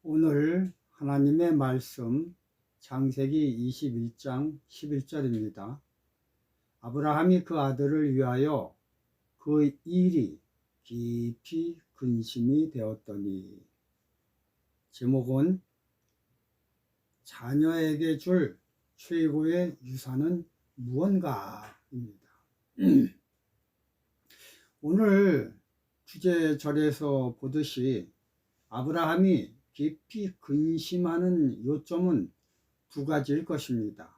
오늘 하나님의 말씀 창세기 21장 11절입니다. 아브라함이 그 아들을 위하여 그 일이 깊이 근심이 되었더니. 제목은 자녀에게 줄 최고의 유산은 무언가입니다. 오늘 주제절에서 보듯이 아브라함이 깊이 근심하는 요점은 두 가지일 것입니다.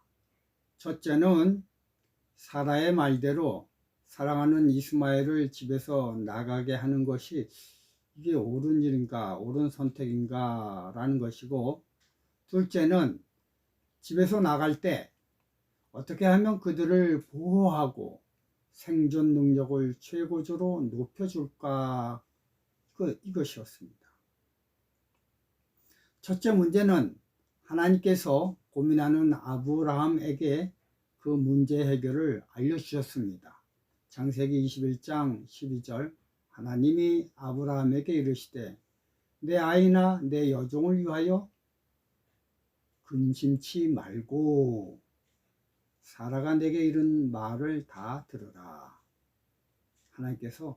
첫째는 사라의 말대로 사랑하는 이스마엘을 집에서 나가게 하는 것이 이게 옳은 일인가, 옳은 선택인가 라는 것이고, 둘째는 집에서 나갈 때 어떻게 하면 그들을 보호하고 생존 능력을 최고조로 높여줄까, 이것이었습니다. 첫째 문제는 하나님께서 고민하는 아브라함에게 그 문제 해결을 알려주셨습니다. 창세기 21장 12절, 하나님이 아브라함에게 이르시되 내 아이나 내 여종을 위하여 근심치 말고 사라가 내게 이른 말을 다 들으라. 하나님께서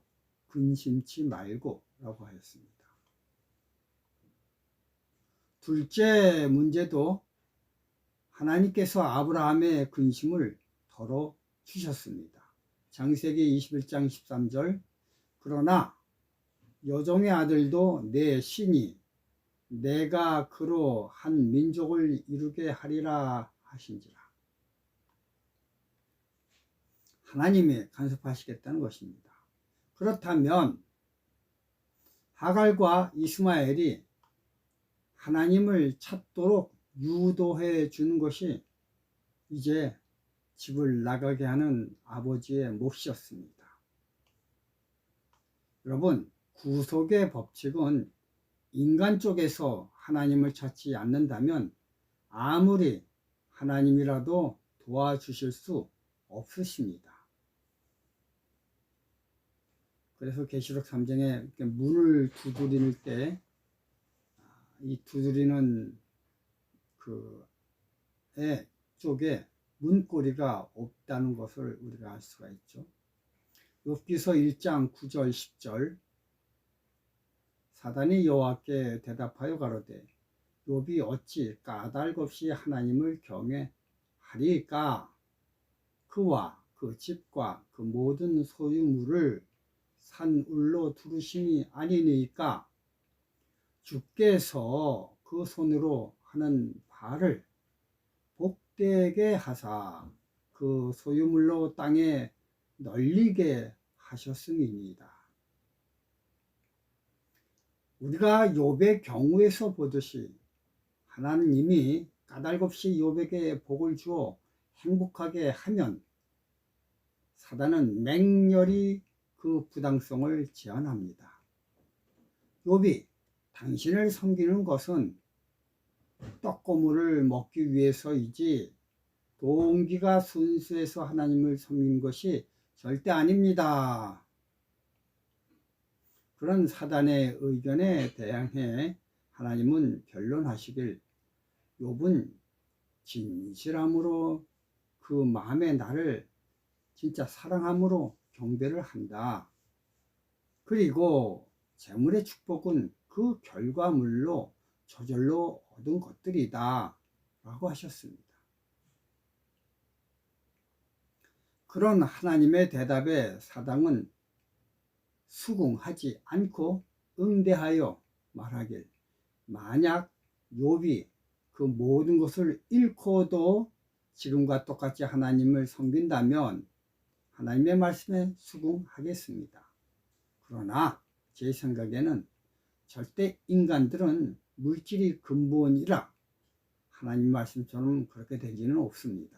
근심치 말고 라고 하였습니다. 둘째 문제도 하나님께서 아브라함의 근심을 덜어 주셨습니다. 창세기 21장 13절, 그러나 여종의 아들도 내 신이 내가 그로 한 민족을 이루게 하리라 하신지라. 하나님이 간섭하시겠다는 것입니다. 그렇다면 하갈과 이스마엘이 하나님을 찾도록 유도해 주는 것이 이제 집을 나가게 하는 아버지의 몫이었습니다. 여러분, 구속의 법칙은 인간 쪽에서 하나님을 찾지 않는다면 아무리 하나님이라도 도와주실 수 없으십니다. 그래서 계시록 3장에 문을 두드릴 때 이 두드리는 쪽에 문고리가 없다는 것을 우리가 알 수가 있죠. 욥기서 1장 9절 10절, 사단이 여호와께 대답하여 가로되 욥이 어찌 까닭 없이 하나님을 경외하리까? 그와 그 집과 그 모든 소유물을 산울로 두르심이 아니니까? 주께서 그 손으로 하는 바를 복되게 하사 그 소유물로 땅에 널리게 하셨음이니이다. 우리가 욥의 경우에서 보듯이 하나님이 까닭없이 욥에게 복을 주어 행복하게 하면 사단은 맹렬히 그 부당성을 제한합니다. 욥이 당신을 섬기는 것은 떡고물을 먹기 위해서이지 동기가 순수해서 하나님을 섬기는 것이 절대 아닙니다. 그런 사단의 의견에 대항해 하나님은 변론하시길 욥은 진실함으로 그 마음의 나를 진짜 사랑함으로 경배를 한다. 그리고 재물의 축복은 그 결과물로 저절로 얻은 것들이다 라고 하셨습니다. 그런 하나님의 대답에 사단은 수긍하지 않고 응대하여 말하길, 만약 욥이 그 모든 것을 잃고도 지금과 똑같이 하나님을 섬긴다면 하나님의 말씀에 수긍하겠습니다. 그러나 제 생각에는 절대 인간들은 물질이 근본이라 하나님 말씀처럼 그렇게 되지는 없습니다.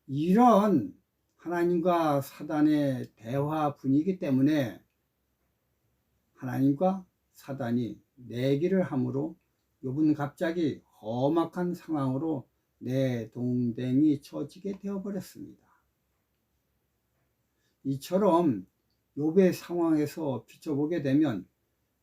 이런 하나님과 사단의 대화 분위기 때문에 하나님과 사단이 내기를 함으로 욥은 갑자기 험악한 상황으로 내동댕이 처지게 되어버렸습니다. 이처럼 욥의 상황에서 비춰보게 되면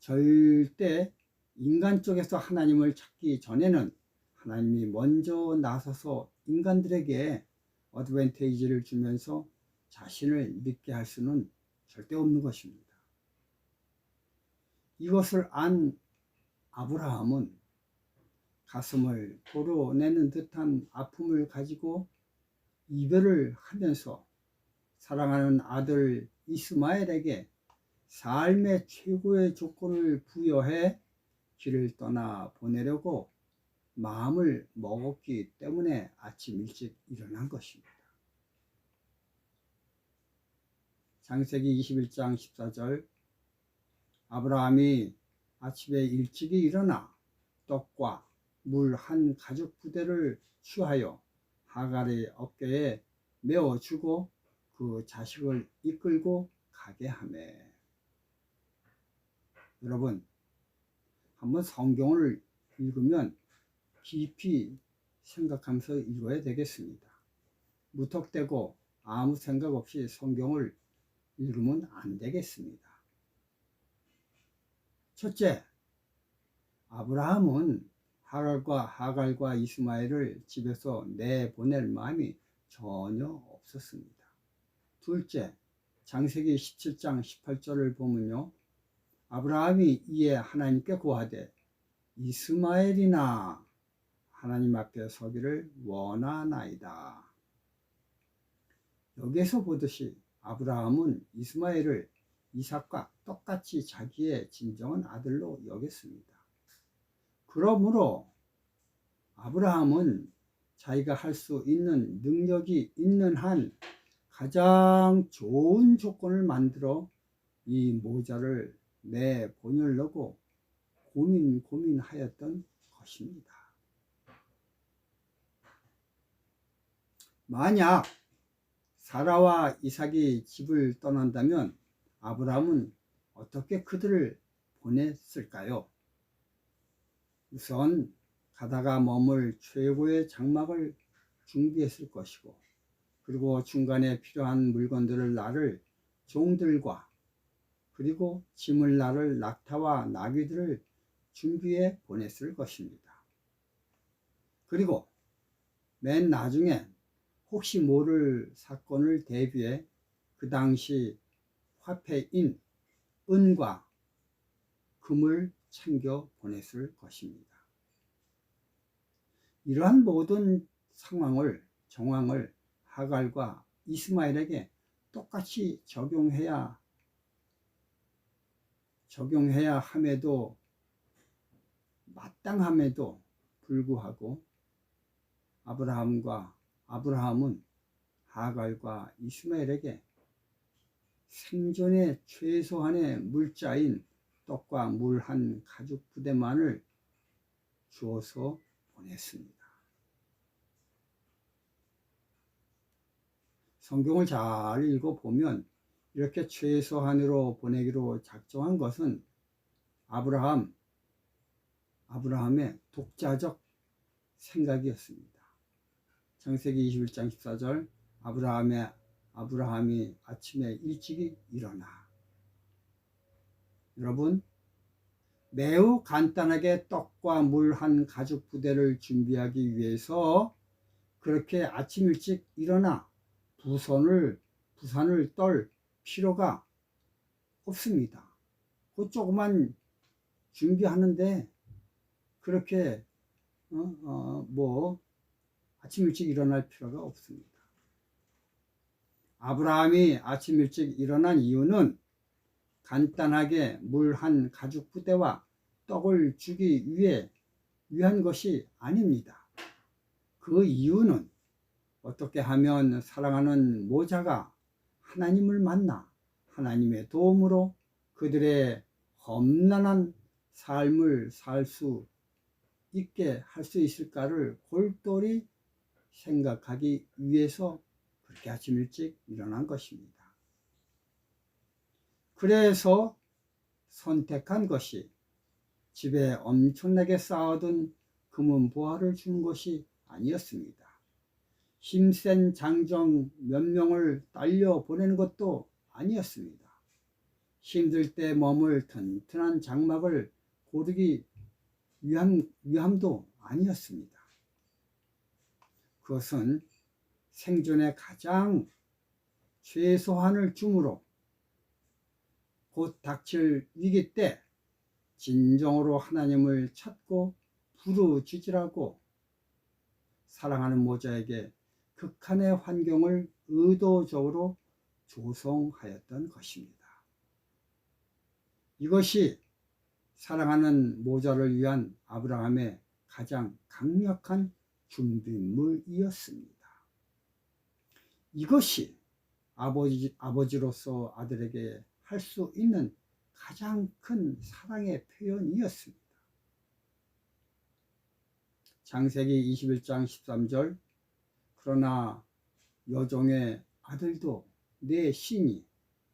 절대 인간 쪽에서 하나님을 찾기 전에는 하나님이 먼저 나서서 인간들에게 어드밴테이지를 주면서 자신을 믿게 할 수는 절대 없는 것입니다. 이것을 안 아브라함은 가슴을 도려내는 듯한 아픔을 가지고 이별을 하면서 사랑하는 아들 이스마엘에게 삶의 최고의 조건을 부여해 길을 떠나 보내려고 마음을 먹었기 때문에 아침 일찍 일어난 것입니다. 창세기 21장 14절 아브라함이 아침에 일찍이 일어나 떡과 물 한 가죽 부대를 취하여 하갈의 어깨에 메어주고 그 자식을 이끌고 가게 하매. 여러분, 한번 성경을 읽으면 깊이 생각하면서 읽어야 되겠습니다. 무턱대고 아무 생각 없이 성경을 읽으면 안 되겠습니다. 첫째, 아브라함은 하갈과 이스마엘을 집에서 내보낼 마음이 전혀 없었습니다. 둘째, 창세기 17장 18절을 보면요, 아브라함이 이에 하나님께 고하되 이스마엘이나 하나님 앞에 서기를 원하나이다. 여기에서 보듯이 아브라함은 이스마엘을 이삭과 똑같이 자기의 진정한 아들로 여겼습니다. 그러므로 아브라함은 자기가 할 수 있는 능력이 있는 한 가장 좋은 조건을 만들어 이 모자를 내보내려고 고민하였던 것입니다. 만약 사라와 이삭이 집을 떠난다면 아브라함은 어떻게 그들을 보냈을까요? 우선 가다가 머물 최고의 장막을 준비했을 것이고, 그리고 중간에 필요한 물건들을 나를 종들과 그리고 짐을 나를 낙타와 나귀들을 준비해 보냈을 것입니다. 그리고 맨 나중에 혹시 모를 사건을 대비해 그 당시 화폐인 은과 금을 챙겨 보냈을 것입니다. 이러한 모든 정황을 하갈과 이스마엘에게 똑같이 적용해야 함에도 마땅함에도 불구하고 아브라함은 하갈과 이스마엘에게 생존의 최소한의 물자인 떡과 물 한 가죽 부대만을 주어서 보냈습니다. 성경을 잘 읽어보면 이렇게 최소한으로 보내기로 작정한 것은 아브라함의 독자적 생각이었습니다. 창세기 21장 14절 아브라함이 아침에 일찍이 일어나. 여러분, 매우 간단하게 떡과 물 한 가죽 부대를 준비하기 위해서 그렇게 아침 일찍 일어나 부산을 떨 필요가 없습니다. 그 조그만 준비하는데 그렇게 아침 일찍 일어날 필요가 없습니다. 아브라함이 아침 일찍 일어난 이유는 간단하게 물 한 가죽 부대와 떡을 주기 위한 것이 아닙니다. 그 이유는 어떻게 하면 사랑하는 모자가 하나님을 만나 하나님의 도움으로 그들의 험난한 삶을 살 수 있게 할 수 있을까를 골똘히 생각하기 위해서 그렇게 아침 일찍 일어난 것입니다. 그래서 선택한 것이 집에 엄청나게 쌓아둔 금은 보화를 주는 것이 아니었습니다. 힘센 장정 몇 명을 딸려 보내는 것도 아니었습니다. 힘들 때 머물 튼튼한 장막을 고르기 위함도 아니었습니다. 그것은 생존의 가장 최소한을 줌으로 곧 닥칠 위기 때 진정으로 하나님을 찾고 부르짖으라고 사랑하는 모자에게 극한의 환경을 의도적으로 조성하였던 것입니다. 이것이 사랑하는 모자를 위한 아브라함의 가장 강력한 준비물이었습니다. 이것이 아버지로서 아들에게 할 수 있는 가장 큰 사랑의 표현이었습니다. 창세기 21장 13절 그러나 여종의 아들도 내 신이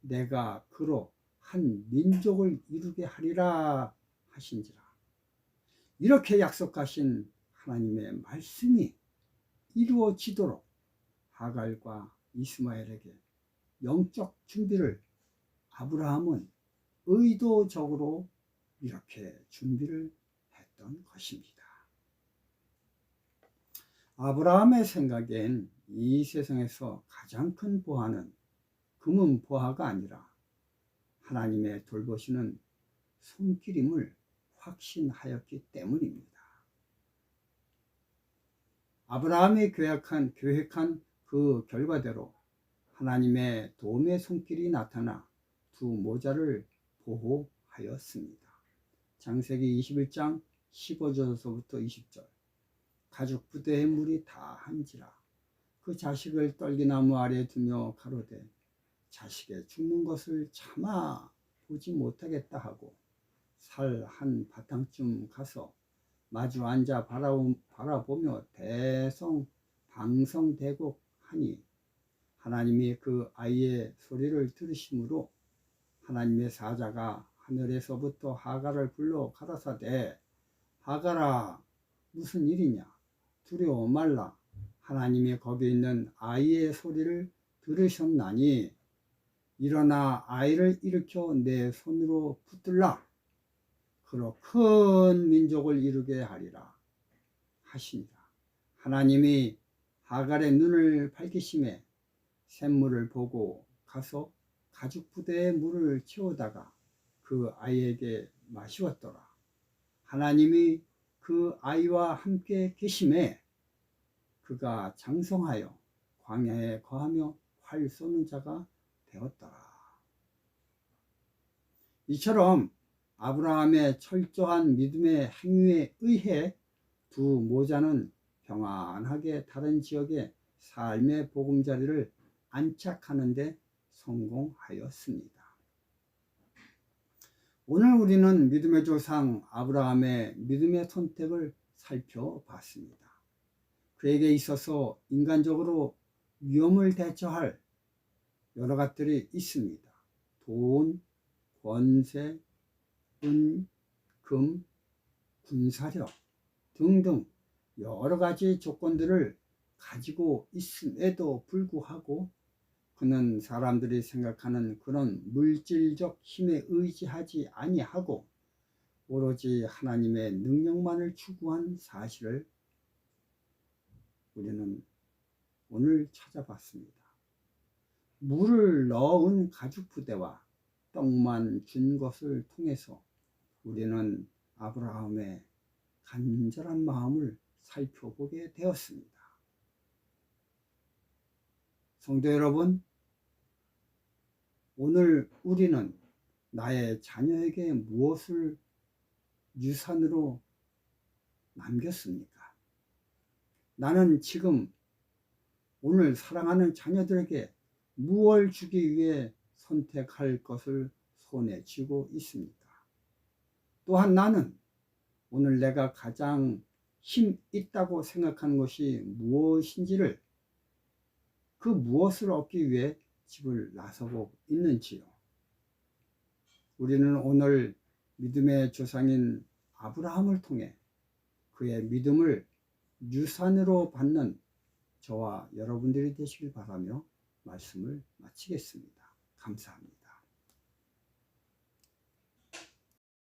내가 그로 한 민족을 이루게 하리라 하신지라. 이렇게 약속하신 하나님의 말씀이 이루어지도록 하갈과 이스마엘에게 영적 준비를 아브라함은 의도적으로 이렇게 준비를 했던 것입니다. 아브라함의 생각엔 이 세상에서 가장 큰 보화는 금은 보화가 아니라 하나님의 돌보시는 손길임을 확신하였기 때문입니다. 아브라함이 계획한 그 결과대로 하나님의 도움의 손길이 나타나 두 모자를 보호하였습니다. 창세기 21장 15절서부터 20절 가죽 부대의 물이 다한지라 그 자식을 떨기나무 아래 두며 가로되 자식의 죽는 것을 참아 보지 못하겠다 하고 살 한 바탕쯤 가서 마주 앉아 바라보며 방성대곡 하니 하나님이 그 아이의 소리를 들으심으로 하나님의 사자가 하늘에서부터 하갈을 불러 가라사대 하갈아 무슨 일이냐 두려워 말라 하나님이 거기 있는 아이의 소리를 들으셨나니 일어나 아이를 일으켜 내 손으로 붙들라 그로 큰 민족을 이루게 하리라 하시니라. 하나님이 하갈의 눈을 밝히심에 샘물을 보고 가서 가죽 부대에 물을 채우다가 그 아이에게 마시웠더라. 하나님이 그 아이와 함께 계심에 그가 장성하여 광야에 거하며 활 쏘는 자가 되었더라. 이처럼 아브라함의 철저한 믿음의 행위에 의해 두 모자는 평안하게 다른 지역의 삶의 보금자리를 안착하는 데 성공하였습니다. 오늘 우리는 믿음의 조상 아브라함의 믿음의 선택을 살펴봤습니다. 그에게 있어서 인간적으로 위험을 대처할 여러 것들이 있습니다. 돈, 권세, 은, 금, 군사력 등등 여러 가지 조건들을 가지고 있음에도 불구하고 그는 사람들이 생각하는 그런 물질적 힘에 의지하지 아니하고 오로지 하나님의 능력만을 추구한 사실을 우리는 오늘 찾아봤습니다. 물을 넣은 가죽 부대와 떡만 준 것을 통해서 우리는 아브라함의 간절한 마음을 살펴보게 되었습니다. 성도 여러분, 오늘 우리는 나의 자녀에게 무엇을 유산으로 남겼습니까? 나는 지금 오늘 사랑하는 자녀들에게 무엇을 주기 위해 선택할 것을 손에 쥐고 있습니까? 또한 나는 오늘 내가 가장 힘 있다고 생각하는 것이 무엇인지를 그 무엇을 얻기 위해 집을 나서고 있는지요. 우리는 오늘 믿음의 조상인 아브라함을 통해 그의 믿음을 유산으로 받는 저와 여러분들이 되시길 바라며 말씀을 마치겠습니다. 감사합니다.